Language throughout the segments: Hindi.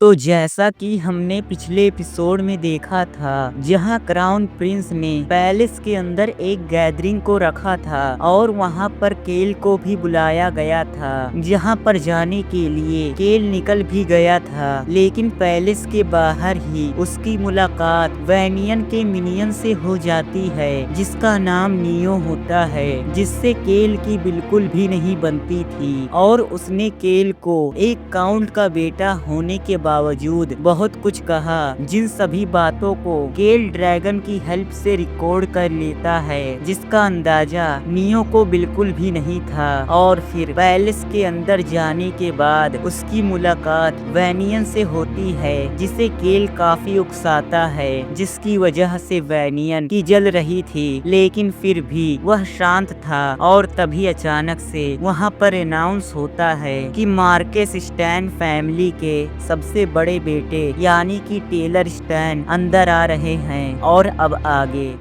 तो जैसा कि हमने पिछले एपिसोड में देखा था, जहां क्राउन प्रिंस ने पैलेस के अंदर एक गैदरिंग को रखा था और वहां पर केल को भी बुलाया गया था, जहां पर जाने के लिए केल निकल भी गया था। लेकिन पैलेस के बाहर ही उसकी मुलाकात वैनियन के मिनियन से हो जाती है, जिसका नाम नियो होता है, जिससे केल की बिल्कुल भी नहीं बनती थी। और उसने केल को एक काउंट का बेटा होने के बावजूद बहुत कुछ कहा, जिन सभी बातों को केल ड्रैगन की हेल्प से रिकॉर्ड कर लेता है, जिसका अंदाजा नियो को बिल्कुल भी नहीं था। और फिर पैलेस के अंदर जाने के बाद उसकी मुलाकात वैनियन से होती है, जिसे केल काफी उकसाता है, जिसकी वजह से वैनियन की जल रही थी, लेकिन फिर भी वह शांत था। और तभी अचानक से वहां पर अनाउंस होता है कि मार्केस स्टैन फैमिली के सबसे बड़े बेटे यानी कि टेलर स्टैन अंदर आ रहे हैं। और अब आगे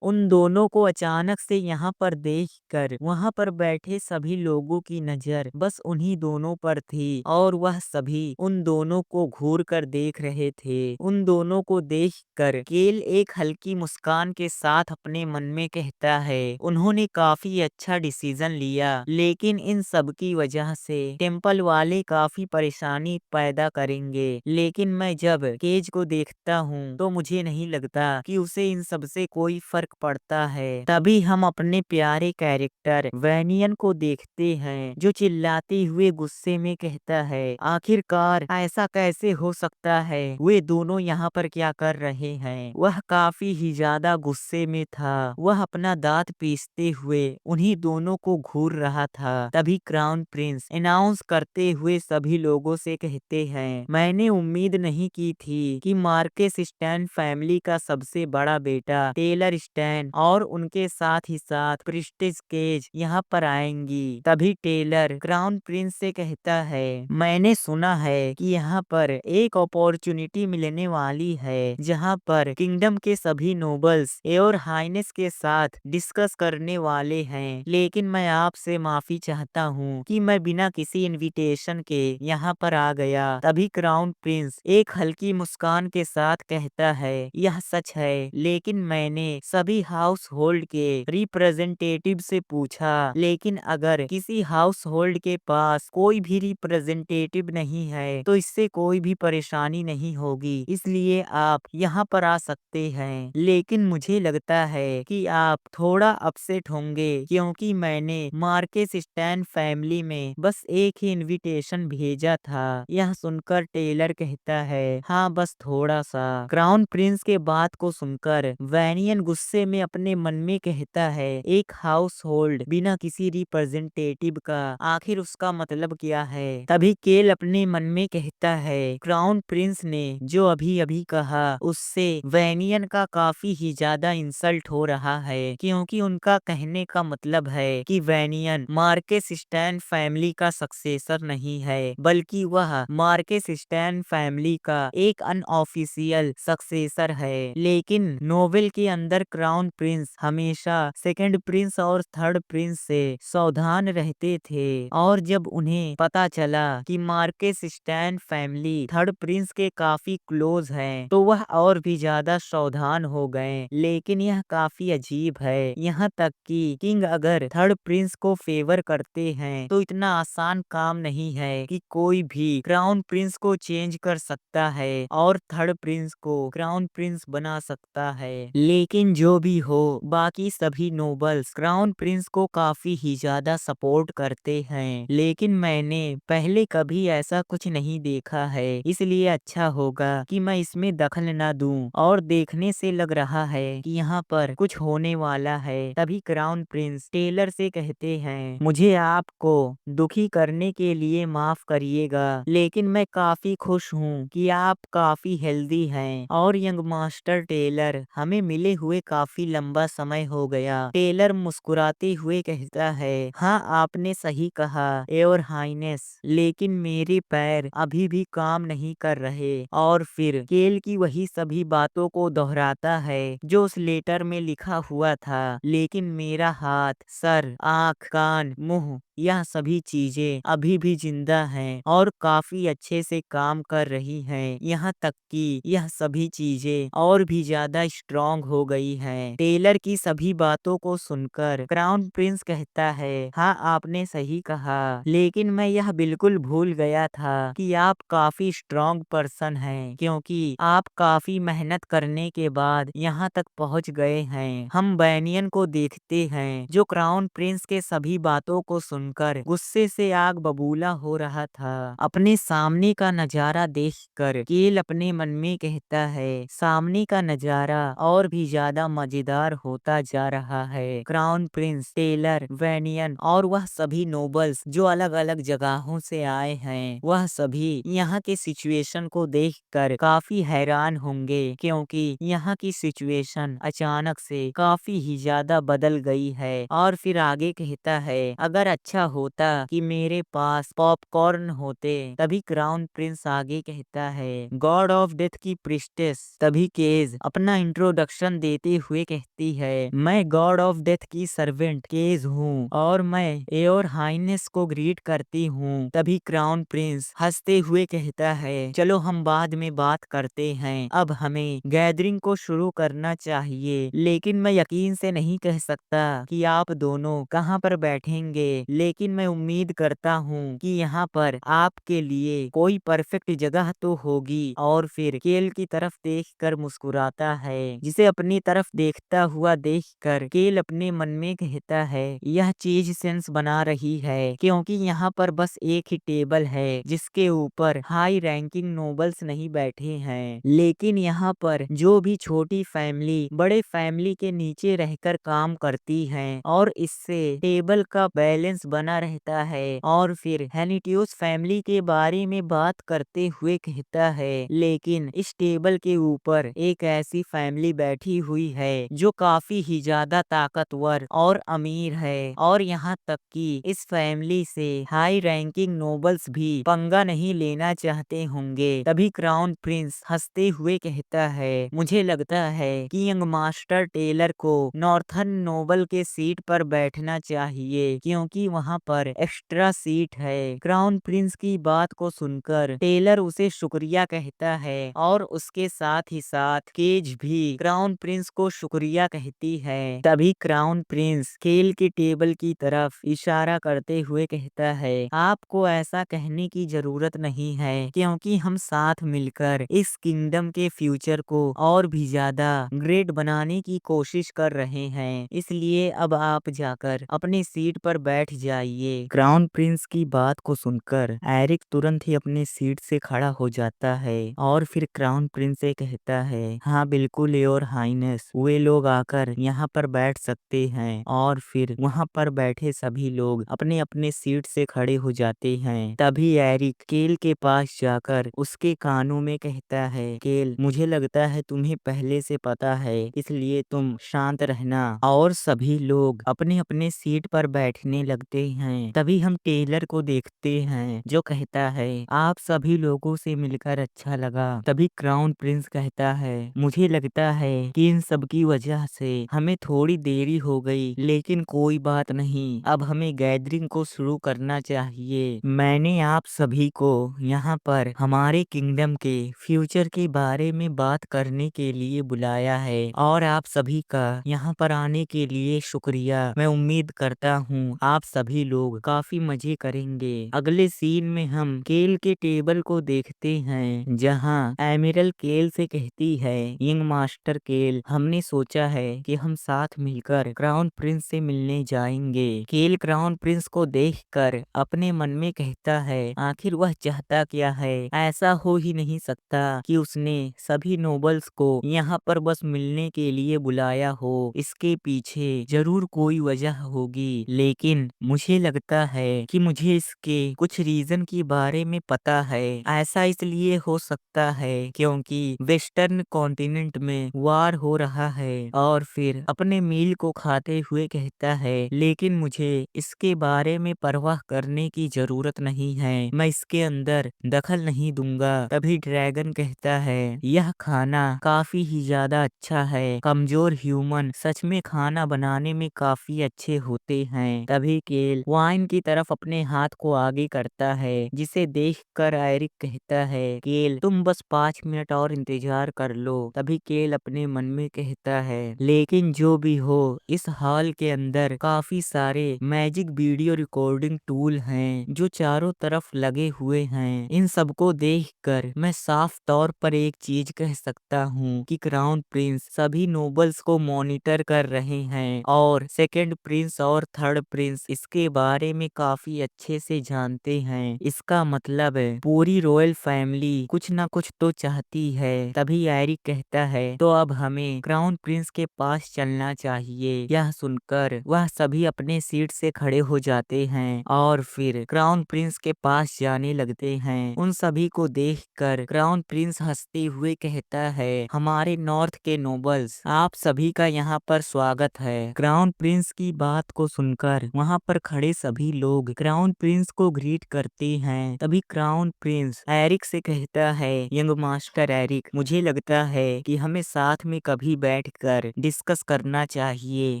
उन दोनों को अचानक से यहाँ पर देखकर वहाँ पर बैठे सभी लोगों की नजर बस उन्हीं दोनों पर थी, और वह सभी उन दोनों को घूर कर देख रहे थे। उन दोनों को देखकर केल एक हल्की मुस्कान के साथ अपने मन में कहता है, उन्होंने काफी अच्छा डिसीजन लिया, लेकिन इन सब की वजह से टेम्पल वाले काफी परेशानी पैदा करेंगे। लेकिन मैं जब केज को देखता हूँ तो मुझे नहीं लगता कि उसे इन सब से कोई फर्क पड़ता है। तभी हम अपने प्यारे कैरेक्टर वैनियन को देखते हैं, जो चिल्लाते हुए गुस्से में कहता है, आखिरकार ऐसा कैसे हो सकता है, वे दोनों यहाँ पर क्या कर रहे हैं। वह काफी ही ज्यादा गुस्से में था। वह अपना दांत पीसते हुए उन्हीं दोनों को घूर रहा था। तभी क्राउन प्रिंस अनाउंस करते हुए सभी लोगों से कहते हैं, मैंने उम्मीद नहीं की थी कि मार्केस स्टैन फैमिली का सबसे बड़ा बेटा टेलर स्टैन और उनके साथ ही साथ प्रिस्टिस केज यहाँ पर आएंगी। तभी टेलर क्राउन प्रिंस से कहता है, मैंने सुना है कि यहाँ पर एक अपॉर्चुनिटी मिलने वाली है, जहाँ पर किंगडम के सभी नोबल्स एयर हाइनेस के साथ डिस्कस करने वाले हैं, लेकिन मैं आपसे माफी चाहता हूँ कि मैं बिना किसी इनविटेशन के यहाँ पर आ गया। तभी क्राउन प्रिंस एक हल्की मुस्कान के साथ कहता है, यह सच है, लेकिन मैंने सभी हाउस होल्ड के रिप्रेजेंटेटिव से पूछा, लेकिन अगर किसी हाउस होल्ड के पास कोई भी रिप्रेजेंटेटिव नहीं है तो इससे कोई भी परेशानी नहीं होगी, इसलिए आप यहाँ पर आ सकते हैं। लेकिन मुझे लगता है कि आप थोड़ा अपसेट होंगे, क्योंकि मैंने मार्केस स्टैन फैमिली में बस एक ही इनविटेशन भेजा था। यह सुनकर टेलर कहता है, हाँ बस थोड़ा सा। क्राउन प्रिंस के बात को सुनकर वैनियन गुस्से में अपने मन में कहता है, एक हाउस होल्ड बिना किसी रिप्रेजेंटेटिव का, आखिर उसका मतलब क्या है। तभी केल अपने मन में कहता है, क्राउन प्रिंस ने जो अभी अभी कहा उससे वैनियन का काफी ही ज्यादा इंसल्ट हो रहा है, क्योंकि उनका कहने का मतलब है कि वैनियन मार्केस स्टैन फैमिली का सक्सेसर नहीं है, बल्कि वह मार्केस स्टैन फैमिली का एक अनऑफिशियल सक्सेसर है। लेकिन नोवेल के अंदर क्राउन प्रिंस हमेशा सेकंड प्रिंस और थर्ड प्रिंस से सावधान रहते थे, और जब उन्हें पता चला कि Marquez stand family third Prince के काफी क्लोज हैं, तो वह और भी ज्यादा सावधान हो गए। लेकिन यह काफी अजीब है, यहाँ तक कि किंग अगर थर्ड प्रिंस को फेवर करते हैं तो इतना आसान काम नहीं है कि कोई भी क्राउन प्रिंस को चेंज कर सकता है और थर्ड प्रिंस को क्राउन प्रिंस बना सकता है। लेकिन जो भी हो, बाकी सभी नोबल्स क्राउन प्रिंस को काफी ही ज्यादा सपोर्ट करते हैं, लेकिन मैंने पहले कभी ऐसा कुछ नहीं देखा है, इसलिए अच्छा होगा कि मैं इसमें दखल न दूं। और देखने से लग रहा है कि यहाँ पर कुछ होने वाला है। तभी क्राउन प्रिंस टेलर से कहते हैं, मुझे आपको दुखी करने के लिए माफ करिएगा, लेकिन मैं काफी खुश हूँ कि आप काफी हेल्दी हैं। और यंग मास्टर टेलर, हमें मिले हुए काफी लंबा समय हो गया। टेलर मुस्कुराते हुए कहता है, हाँ आपने सही कहा योर हाइनेस, लेकिन मेरे पैर अभी भी काम नहीं कर रहे। और फिर केल की वही सभी बातों को दोहराता है जो उस लेटर में लिखा हुआ था, लेकिन मेरा हाथ, सर, आँख, कान, मुंह यह सभी चीजें अभी भी जिंदा हैं और काफी अच्छे से काम कर रही हैं। यहाँ तक कि यह सभी चीजें और भी ज्यादा स्ट्रांग हो गई हैं। टेलर की सभी बातों को सुनकर क्राउन प्रिंस कहता है, हाँ आपने सही कहा, लेकिन मैं यह बिल्कुल भूल गया था कि आप काफी स्ट्रांग पर्सन हैं, क्योंकि आप काफी मेहनत करने के बाद यहाँ तक पहुँच गए हैं। हम बैनियन को देखते हैं जो क्राउन प्रिंस के सभी बातों को सुनकर गुस्से से आग बबूला हो रहा था। अपने सामने का नजारा देखकर केल अपने मन में कहता है, सामने का नजारा और भी ज्यादा मजेदार होता जा रहा है। क्राउन प्रिंस, टेलर, वैनियन और वह सभी नोबल्स जो अलग अलग जगहों से आए हैं, वह सभी यहाँ के सिचुएशन को देखकर काफी हैरान होंगे, क्योंकि यहाँ की सिचुएशन अचानक से काफी ही ज्यादा बदल गई है। और फिर आगे कहता है, अगर अच्छा होता कि मेरे पास पॉपकॉर्न होते। तभी क्राउन प्रिंस आगे कहता है, गॉड ऑफ डेथ की प्रिस्टेस। तभी केज अपना इंट्रोडक्शन देते हुए कहती है, मैं गॉड ऑफ डेथ की सर्वेंट केज हूँ और मैं एयोर हाइनेस को ग्रीट करती हूँ। तभी क्राउन प्रिंस हंसते हुए कहता है, चलो हम बाद में बात करते हैं, अब हमें गैदरिंग को शुरू करना चाहिए। लेकिन मैं यकीन से नहीं कह सकता कि आप दोनों कहाँ पर बैठेंगे, लेकिन मैं उम्मीद करता हूँ कि यहाँ पर आपके लिए कोई परफेक्ट जगह तो होगी। और फिर केल की तरफ देखकर मुस्कुराता है, जिसे अपनी तरफ देखता हुआ देखकर केल अपने मन में कहता है, यह चीज सेंस बना रही है, क्योंकि यहाँ पर बस एक ही टेबल है जिसके ऊपर हाई रैंकिंग नोबल्स नहीं बैठे हैं, लेकिन यहाँ पर जो भी छोटी फैमिली बड़े फैमिली के नीचे रहकर काम करती हैं, और इससे टेबल का बैलेंस बना रहता है। और फिर हेनिटियोस फैमिली के बारे में बात करते हुए कहता है, लेकिन इस टेबल के ऊपर एक ऐसी फैमिली बैठी हुई है जो काफी ही ज्यादा ताकतवर और अमीर है, और यहाँ तक कि इस फैमिली से हाई रैंकिंग नोबल्स भी पंगा नहीं लेना चाहते होंगे। तभी क्राउन प्रिंस हंसते हुए कहता है, मुझे लगता है कि यंग मास्टर टेलर को नॉर्थर्न नोबल के सीट पर बैठना चाहिए, क्योंकि वहाँ पर एक्स्ट्रा सीट है। क्राउन प्रिंस की बात को सुनकर टेलर उसे शुक्रिया कहता है, और उसके साथ ही साथ केज भी क्राउन प्रिंस को शुक्रिया कहती है। तभी क्राउन प्रिंस केल के टेबल की तरफ इशारा करते हुए कहता है, आपको ऐसा कहने की जरूरत नहीं है, क्योंकि हम साथ मिलकर इस किंगडम के फ्यूचर को और भी ज्यादा ग्रेट बनाने की कोशिश कर रहे हैं, इसलिए अब आप जाकर अपने सीट पर बैठ जाइए। क्राउन प्रिंस की बात को सुनकर एरिक तुरंत ही अपने सीट से खड़ा हो जाता है, और फिर क्राउन प्रिंस से कहता है, हाँ बिल्कुल योर हाइनेस, वे लोग आकर यहाँ पर बैठ सकते हैं। और फिर वहाँ पर बैठे सभी लोग अपने अपने सीट से खड़े हो जाते हैं। तभी एरिक केल के पास जाकर उसके कानों में कहता है, केल मुझे लगता है तुम्हें पहले से पता है, इसलिए तुम शांत रहना। और सभी लोग अपने अपने सीट पर बैठने लगते हैं। तभी हम टेलर को देखते हैं जो कहता है, आप सभी लोगों से मिलकर अच्छा लगा। तभी क्राउन प्रिंस कहता है, मुझे लगता है कि इन सब की वजह से हमें थोड़ी देरी हो गई, लेकिन कोई बात नहीं, अब हमें गैदरिंग को शुरू करना चाहिए। मैंने आप सभी को यहाँ पर हमारे किंगडम के फ्यूचर के बारे में बात करने के लिए बुलाया है, और आप सभी का यहाँ पर आने के लिए शुक्रिया। मैं उम्मीद करता हूँ आप सभी लोग काफी मजे करेंगे। अगले सीन में हम केल के टेबल को देखते हैं, जहाँ एमिरल केल से कहती है, यंग मास्टर केल, हमने सोचा है कि हम साथ मिलकर क्राउन प्रिंस से मिलने जाएंगे। केल क्राउन प्रिंस को देखकर अपने मन में कहता है, आखिर वह चाहता क्या है। ऐसा हो ही नहीं सकता कि उसने सभी नोबल्स को यहाँ पर बस मिलने के लिए बुलाया हो, इसके पीछे जरूर कोई वजह होगी। लेकिन मुझे लगता है कि मुझे इसके कुछ रीजन के बारे में पता है। ऐसा इसलिए हो सकता है क्योंकि वेस्टर्न कॉन्टिनेंट में वार हो रहा है। और फिर अपने मील को खाते हुए कहता है, लेकिन मुझे इसके बारे में परवाह करने की जरूरत नहीं है, मैं इसके अंदर दखल नहीं दूंगा। तभी ड्रैगन कहता है, यह खाना काफी ही ज्यादा अच्छा है, कमजोर ह्यूमन सच में खाना बनाने में काफी अच्छे होते हैं। तभी केल केल वाइन की तरफ अपने हाथ को आगे करता है, जिसे देखकर एरिक कहता है, केल तुम बस 5 मिनट और इंतजार कर लो। तभी केल अपने मन में कहता है, लेकिन जो भी हो, इस हॉल के अंदर काफी सारे मैजिक वीडियो रिकॉर्डिंग टूल हैं जो चारों तरफ लगे हुए हैं। इन सबको देखकर मैं साफ तौर पर एक चीज कह सकता हूँ कि क्राउन प्रिंस सभी नोबल्स को मॉनिटर कर रहे हैं और सेकंड प्रिंस और थर्ड प्रिंस इसके बारे में काफी अच्छे से जानते हैं। इसका मतलब है पूरी रॉयल फैमिली कुछ ना कुछ तो चाहती है। तभी एरिक कहता है, तो अब हमें क्राउन प्रिंस के पास चलना चाहिए। यह सुनकर वह सभी अपने सीट से खड़े हो जाते हैं और फिर क्राउन प्रिंस के पास जाने लगते हैं। उन सभी को देखकर क्राउन प्रिंस हंसते हुए कहता है, हमारे नॉर्थ के नोबल्स, आप सभी का यहाँ पर स्वागत है। क्राउन प्रिंस की बात को सुनकर वहाँ पर खड़े सभी लोग क्राउन प्रिंस को ग्रीट करते हैं। तभी क्राउन प्रिंस एरिक से कहता है, यंग मास्टर एरिक, मुझे लगता है कि हमें साथ में कभी बैठकर डिस्कस करना चाहिए।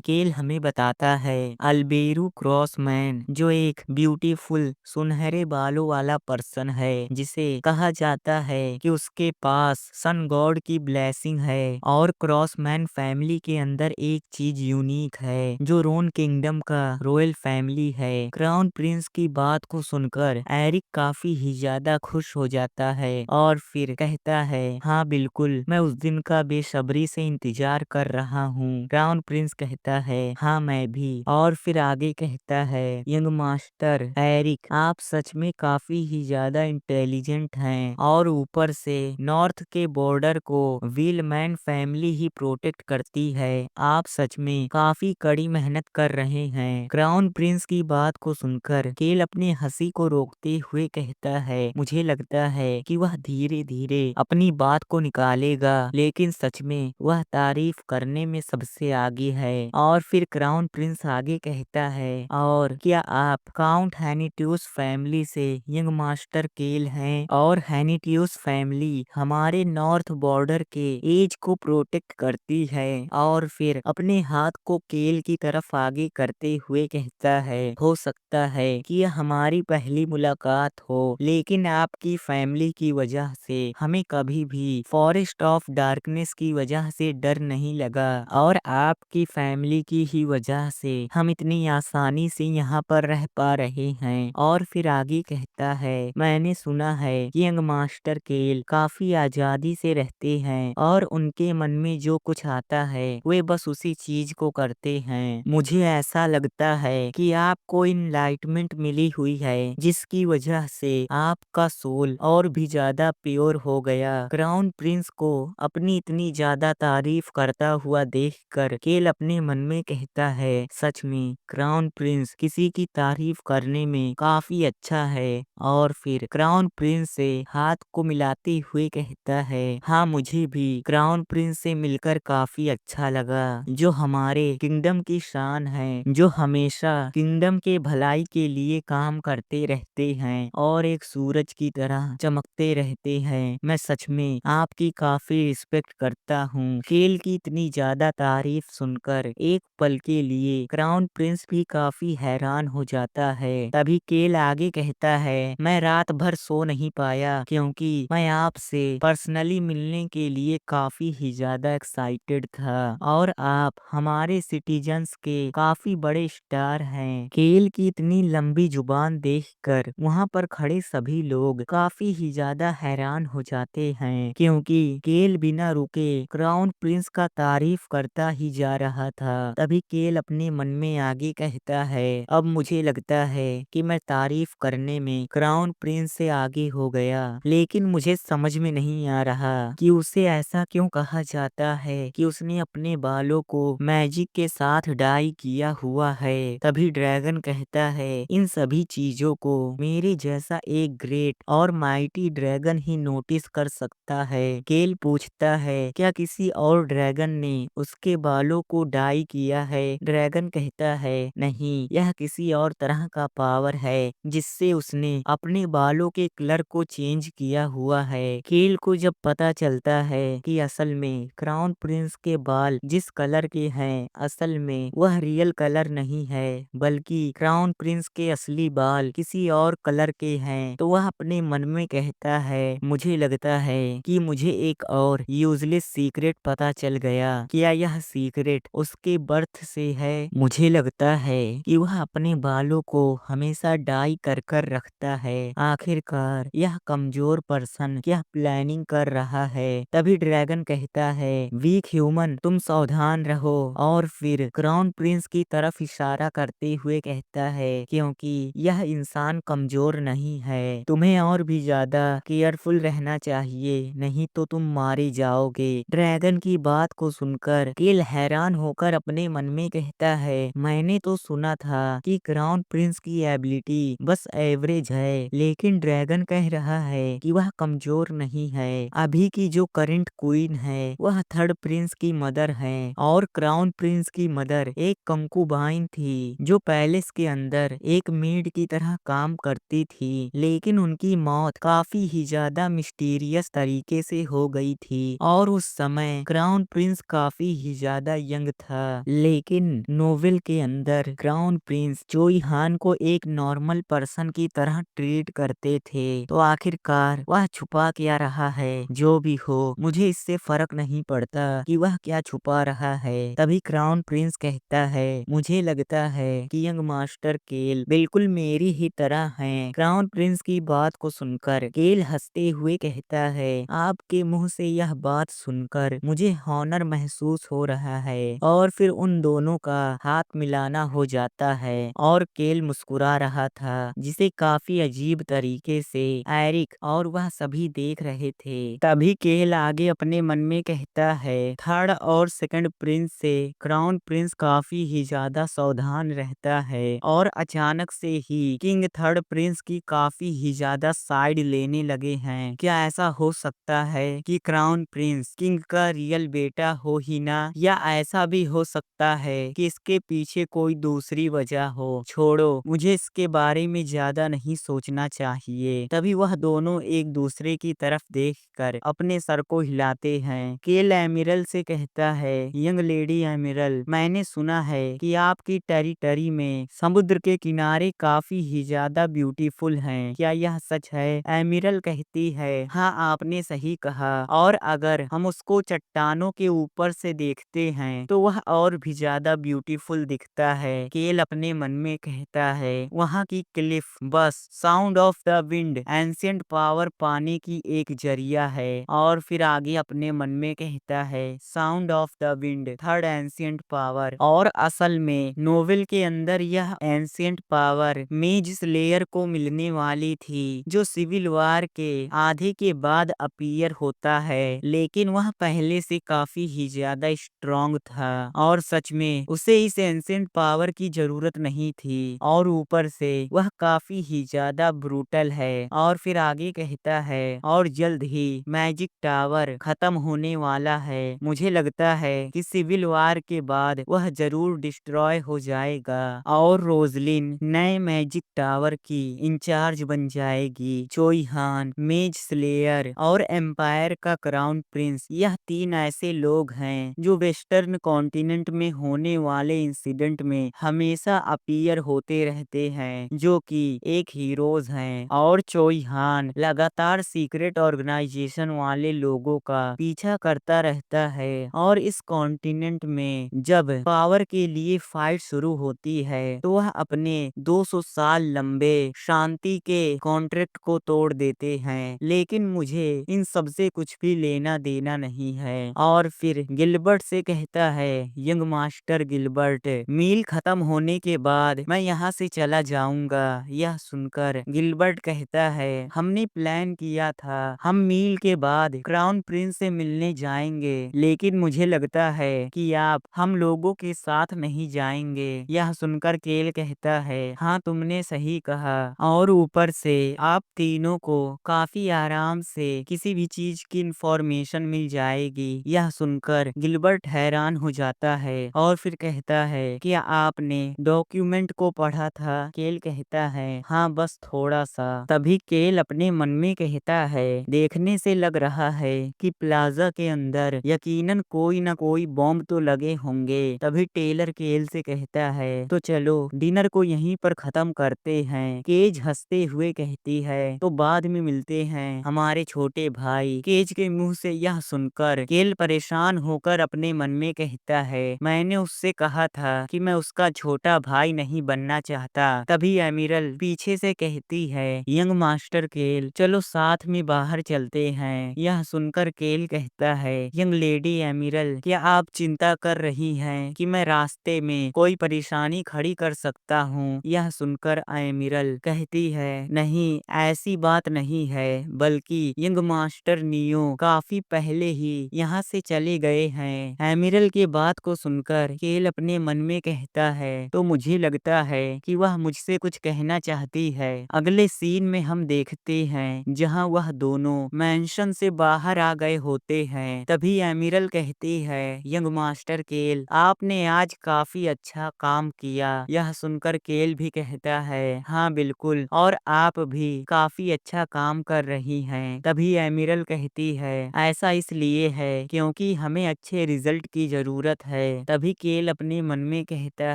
केल हमें बताता है, अल्बेरू क्रॉसमैन जो एक ब्यूटीफुल सुनहरे बालों वाला पर्सन है, जिसे कहा जाता है कि उसके पास सन गॉड की ब्लेसिंग है, और क्रॉसमैन फैमिली के अंदर एक चीज यूनिक है जो रोन किंगडम का रॉयल फैमिली है। क्राउन प्रिंस की बात को सुनकर एरिक काफी ही ज्यादा खुश हो जाता है और फिर कहता है, हाँ बिल्कुल, मैं उस दिन का बेसब्री से इंतजार कर रहा हूँ। क्राउन प्रिंस कहता है, हाँ मैं भी। और फिर आगे कहता है, यंग मास्टर एरिक, आप सच में काफी ही ज्यादा इंटेलिजेंट हैं और ऊपर से नॉर्थ के बॉर्डर को व्हीलमैन फैमिली ही प्रोटेक्ट करती है। आप सच में काफी कड़ी मेहनत कर रहे हैं। क्राउन प्रिंस की बात को सुनकर केल अपनी हंसी को रोकते हुए कहता है, मुझे लगता है कि वह धीरे धीरे अपनी बात को निकालेगा, लेकिन सच में वह तारीफ करने में सबसे आगे है। और फिर क्राउन प्रिंस आगे कहता है, और क्या आप काउंट हैनिट्यूस फैमिली से यंग मास्टर केल हैं? और हैनिट्यूस फैमिली हमारे नॉर्थ बॉर्डर के एज को प्रोटेक्ट करती है। और फिर अपने हाथ को केल की तरफ आगे करते हुए कहता है, हो सकता है कि यह हमारी पहली मुलाकात हो, लेकिन आपकी फैमिली की वजह से हमें कभी भी फॉरेस्ट ऑफ डार्कनेस की वजह से डर नहीं लगा, और आपकी फैमिली की ही वजह से हम इतनी आसानी से यहाँ पर रह पा रहे हैं। और फिर आगे कहता है, मैंने सुना है कि यंग मास्टर केल काफी आजादी से रहते हैं और उनके मन में जो कुछ आता है वे बस उसी चीज को करते हैं। मुझे ऐसा लगता है कि आपको इनलाइटमेंट मिली हुई है, जिसकी वजह से आपका सोल और भी ज्यादा प्योर हो गया। क्राउन प्रिंस को अपनी इतनी ज्यादा तारीफ करता हुआ देखकर केल अपने मन में कहता है, सच में क्राउन प्रिंस किसी की तारीफ करने में काफी अच्छा है। और फिर क्राउन प्रिंस से हाथ को मिलाते हुए कहता है, हाँ मुझे भी क्राउन प्रिंस से मिलकर काफी अच्छा लगा, जो हमारे किंगडम की शान है, जो हमेशा किंगडम के भलाई के लिए काम करते रहते हैं और एक सूरज की तरह चमकते रहते हैं। मैं सच में आपकी काफी रिस्पेक्ट करता हूँ। केल की इतनी ज्यादा तारीफ सुनकर एक पल के लिए क्राउन प्रिंस भी काफी हैरान हो जाता है। तभी केल आगे कहता है, मैं रात भर सो नहीं पाया क्योंकि मैं आपसे पर्सनली मिलने के लिए काफी ही ज्यादा एक्साइटेड था, और आप हमारे सिटीजन्स के काफी बड़े स्टार हैं। केल की इतनी लंबी जुबान देखकर वहाँ पर खड़े सभी लोग काफी ही ज्यादा हैरान हो जाते हैं, क्योंकि केल बिना रुके क्राउन प्रिंस का तारीफ करता ही जा रहा था। तभी केल अपने मन में आगे कहता है, अब मुझे लगता है कि मैं तारीफ करने में क्राउन प्रिंस से आगे हो गया, लेकिन मुझे समझ में नहीं आ रहा कि उसे ऐसा क्यों कहा जाता है कि उसने अपने बालों को मैजिक के साथ डाई किया हुआ है। तभी ड्रैगन कहता है, इन सभी चीजों को मेरे जैसा एक ग्रेट और माइटी ड्रैगन ही नोटिस कर सकता है। केल पूछता है, क्या किसी और ड्रैगन ने उसके बालों को डाई किया है? ड्रैगन कहता है, नहीं, यह किसी और तरह का पावर है जिससे उसने अपने बालों के कलर को चेंज किया हुआ है। केल को जब पता चलता है कि असल में क्राउन प्रिंस के बाल जिस कलर के हैं, असल में वह रियल कलर नहीं है, बल्कि क्राउन प्रिंस के असली बाल किसी और कलर के हैं। तो वह अपने मन में कहता है, मुझे लगता है कि मुझे एक और यूजलेस सीक्रेट पता चल गया। क्या यह सीक्रेट उसके बर्थ से है? मुझे लगता है कि वह अपने बालों को हमेशा डाई कर कर रखता है। आखिरकार यह कमजोर पर्सन क्या प्लानिंग कर रहा है? तभी ड्रैगन कहता है, वीक ह्यूमन तुम सावधान रहो। और फिर क्राउन प्रिंस की तरफ इशारा करते हुए कहता है, क्योंकि यह इंसान कमजोर नहीं है, तुम्हें और भी ज्यादा केयरफुल रहना चाहिए, नहीं तो तुम मारे जाओगे। ड्रैगन की बात को सुनकर केल हैरान होकर अपने मन में कहता है, मैंने तो सुना था कि क्राउन प्रिंस की एबिलिटी बस एवरेज है, लेकिन ड्रैगन कह रहा है कि वह कमजोर नहीं है। अभी की जो करंट क्वीन है वह थर्ड प्रिंस की मदर है, और क्राउन प्रिंस की मदर एक कंकुबाइन थी जो पैलेस के अंदर एक मेड की तरह काम करती थी, लेकिन उनकी मौत काफी ही ज्यादा मिस्टीरियस तरीके से हो गई थी। और उस समय क्राउन प्रिंस काफी ही ज्यादा यंग था, लेकिन नोवेल के अंदर क्राउन प्रिंस चोई हान को एक नॉर्मल पर्सन की तरह ट्रीट करते थे। तो आखिरकार वह छुपा क्या रहा है? जो भी हो, मुझे इससे फर्क नहीं पड़ता कि वह क्या छुपा रहा है। तभी क्राउन प्रिंस कहता है, मुझे लगता है कि यंग मास्टर केल बिल्कुल मेरी ही तरह हैं। क्राउन प्रिंस की बात को सुनकर केल हंसते हुए कहता है, आपके मुंह से यह बात सुनकर मुझे हॉनर महसूस हो रहा है। और फिर उन दोनों का हाथ मिलाना हो जाता है, और केल मुस्कुरा रहा था, जिसे काफी अजीब तरीके से एरिक और वह सभी देख रहे थे। तभी केल आगे अपने मन में कहता है, थर्ड और सेकंड प्रिंस से क्राउन प्रिंस काफी ही ज्यादा सावधान रहता है, और अचानक से ही किंग थर्ड प्रिंस की काफी ही ज्यादा साइड लेने लगे हैं। क्या ऐसा हो सकता है कि क्राउन प्रिंस किंग का रियल बेटा हो ही ना, या ऐसा भी हो सकता है कि इसके पीछे कोई दूसरी वजह हो? छोड़ो, मुझे इसके बारे में ज्यादा नहीं सोचना चाहिए। तभी वह दोनों एक दूसरे की तरफ देखकर अपने सर को हिलाते हैं। केल एमिरल से कहता है, यंग लेडी एमिरल, मैंने सुना है कि आपकी टेरिटरी में समुद्र के किनारे काफी ही ज्यादा ब्यूटीफुल हैं। क्या यह सच है? एमिरल कहती है, हाँ आपने सही कहा, और अगर हम उसको चट्टानों के ऊपर से देखते हैं तो वह और भी ज्यादा ब्यूटीफुल दिखता है। केल अपने मन में कहता है, वहाँ की क्लिफ बस sound of the wind ancient power पाने की एक जरिया है। और फिर आगे अपने मन में कहता है, sound of the wind third ancient power. और असल में नोवेल के अंदर यह एंशिएंट पावर मेज स्लेयर को मिलने वाली थी, जो सिविल वार के आधे के बाद अपीयर होता है, लेकिन वह पहले से काफी ही ज्यादा स्ट्रॉन्ग था, और सच में उसे इस एंशिएंट पावर की जरूरत नहीं थी, और ऊपर से वह काफी ही ज्यादा ब्रूटल है। और फिर आगे कहता है, और जल्द ही मैजिक टावर खत्म होने वाला है, मुझे लगता है कि सिविल वार के बाद वह जरूर डिस्ट्रॉय हो जाएगा, और रोजलिन नए मैजिक टावर की इंचार्ज बन जाएगी। चोई हान, मेज स्लेयर और एम्पायर का क्राउन प्रिंस, यह तीन ऐसे लोग हैं जो वेस्टर्न कॉन्टिनेंट में होने वाले इंसिडेंट में हमेशा अपीयर होते रहते हैं, जो कि एक हीरोज हैं। और चोई हान लगातार सीक्रेट ऑर्गेनाइजेशन वाले लोगों का पीछा करता रहता है, और इस कॉन्टिनेंट में जब पावर के लिए फाइट शुरू होती है तो वह अपने 200 साल लंबे शांति के कॉन्ट्रैक्ट को तोड़ देते हैं। लेकिन मुझे इन सब से कुछ भी लेना देना नहीं है। और फिर गिलबर्ट से कहता है, यंग मास्टर गिलबर्ट, मील खत्म होने के बाद मैं यहाँ से चला जाऊंगा। यह सुनकर गिलबर्ट कहता है, हमने प्लान किया था हम मील के बाद क्राउन प्रिंस से मिलने जाएंगे, लेकिन मुझे लगता है कि आप हम लोगों के साथ नहीं जाएंगे। यह सुनकर केल कहता है, हाँ तुमने सही कहा, और ऊपर से आप तीनों को काफी आराम से किसी भी चीज की इंफॉर्मेशन मिल जाएगी। यह सुनकर गिलबर्ट हैरान हो जाता है, और फिर कहता है, क्या आपने डॉक्यूमेंट को पढ़ा था? केल कहता है, हाँ बस थोड़ा सा। तभी केल अपने मन में कहता है, देखने से लग रहा है कि प्लाजा के अंदर यकीनन कोई न कोई बॉम्ब तो लगे होंगे। तभी टेलर केल से कहता है, तो चलो डिनर को यहीं पर खत्म करते हैं। केज हंसते हुए कहती है तो बाद में मिलते हैं हमारे छोटे भाई। केज के मुंह से यह सुनकर केल परेशान होकर अपने मन में कहता है मैंने उससे कहा था कि मैं उसका छोटा भाई नहीं बनना चाहता। तभी एमिरल पीछे से कहती है यंग मास्टर केल चलो साथ में बाहर चलते हैं। यह सुनकर केल कहता है यंग लेडी एमिरल क्या आप चिंता कर रही हैं कि मैं रास्ते में कोई परेशानी खड़ी कर सकता हूँ। यह सुनकर एमिरल कहती है नहीं ऐसी बात नहीं है, बल्कि यंग मास्टर नियो काफी पहले ही यहाँ से चले गए हैं। एमिरल के बात को सुनकर केल अपने मन में कहता है तो मुझे लगता है कि वह मुझसे कुछ कहना चाहती है। अगले सीन में हम देखते हैं जहाँ वह दोनों मेंशन से बाहर आ गए होते हैं। तभी एमिरल कहती है यंग मास्टर केल आपने आज काफी अच्छा काम किया। यह सुनकर केल भी कहता है हाँ बिल्कुल, और आप भी काफी अच्छा काम कर रही हैं। तभी एमिरल कहती है ऐसा इसलिए है क्योंकि हमें अच्छे रिजल्ट की जरूरत है। तभी केल अपने मन में कहता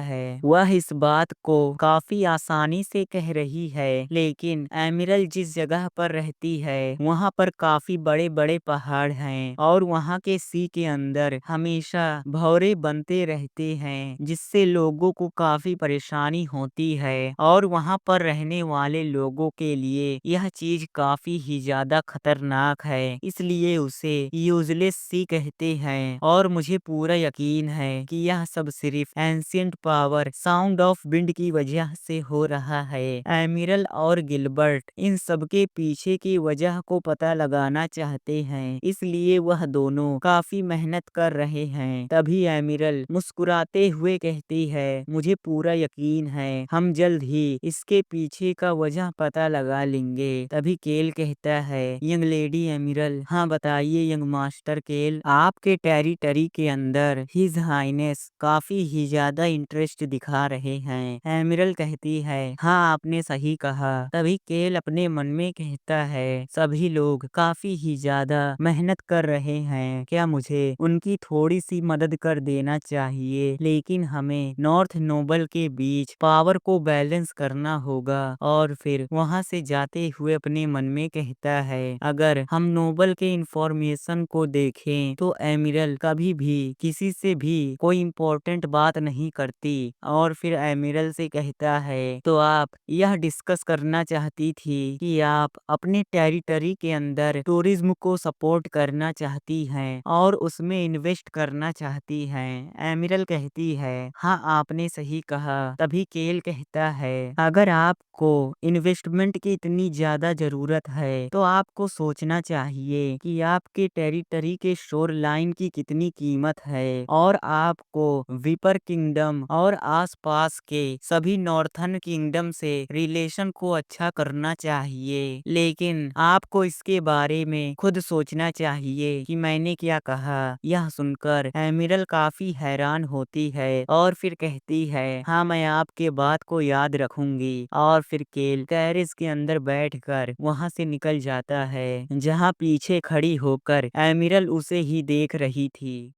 है वह इस बात को काफी आसानी से कह रही है, लेकिन एमिरल जिस जगह पर रहती है वहाँ पर काफी बड़े बड़े पहाड़ हैं और वहाँ के सी के अंदर हमेशा भंवरे बनते रहते हैं, जिससे लोगों को काफी परेशानी होती है और वहाँ पर रहने वाले लोगों के लिए यह चीज काफी ही ज्यादा खतरनाक है, इसलिए उसे यूजलेस सी कहते हैं। और मुझे पूरा यकीन है कि यह सब सिर्फ ancient power sound of wind की वजह से हो रहा है। एमिरल और गिलबर्ट इन सब के पीछे की वजह को पता लगाना चाहते हैं, इसलिए वह दोनों काफी मेहनत कर रहे हैं। तभी एमिरल मुस्कुराते हुए कहती है मुझे पूरा यकीन है हम जल्द ही इसके पीछे का वजह पता लगा लेंगे। तभी केल कहता है यंग लेडी एमिरल हाँ बताइए यंग मास्टर केल आपके टेरिटरी के अंदर हिज हाइनेस काफी ही ज्यादा इंटरेस्ट दिखा रहे हैं। एमिरल कहती है हाँ आपने सही कहा। तभी केल अपने मन में कहता है सभी लोग काफी ही ज्यादा मेहनत कर रहे हैं, क्या मुझे उनकी थोड़ी सी मदद कर देना चाहिए, लेकिन हमें नॉर्थ नोबल के बीच पावर को बैलेंस करना होगा। और फिर वहां से जाते हुए अपने मन में कहता है अगर हम नोबल के इंफॉर्मेशन को देखें तो एमिरल कभी भी किसी से भी कोई इम्पोर्टेंट बात नहीं करती। और फिर एमिरल से कहता है तो आप यह डिस्कस करना चाहती थी कि आप अपने टेरिटरी के अंदर टूरिज्म को सपोर्ट करना चाहती हैं और उसमें इन्वेस्ट करना चाहती हैं। एमिरल कहती है हाँ आपने सही कहा। तभी केल कहता है अगर आपको इन्वेस्टमेंट की इतनी ज्यादा जरूरत है तो आपको सोचना चाहिए कि आपके टेरिटरी के शोर लाइन की कितनी कीमत है और आपको विपर किंगडम और आसपास के सभी नॉर्थर्न किंगडम से रिलेशन को अच्छा करना चाहिए। लेकिन आपको इसके बारे में खुद सोचना चाहिए कि मैंने क्या कहा। यह सुनकर एमिरल काफी हैरान होती है और फिर कहती है हाँ मैं आपके बात को याद रखूंगी। और फिर केल कैरिज के अंदर बैठकर वहां से निकल जाता है, जहां पीछे खड़ी होकर एमिरल उसे ही देख रही थी।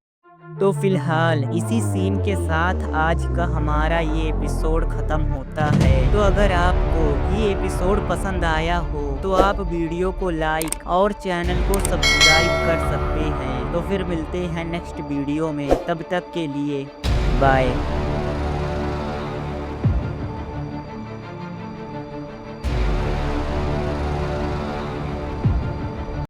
तो फिलहाल इसी सीन के साथ आज का हमारा ये एपिसोड खत्म होता है। तो अगर आपको ये एपिसोड पसंद आया हो तो आप वीडियो को लाइक और चैनल को सब्सक्राइब कर सकते हैं। तो फिर मिलते हैं नेक्स्ट वीडियो में, तब तक के लिए बाय।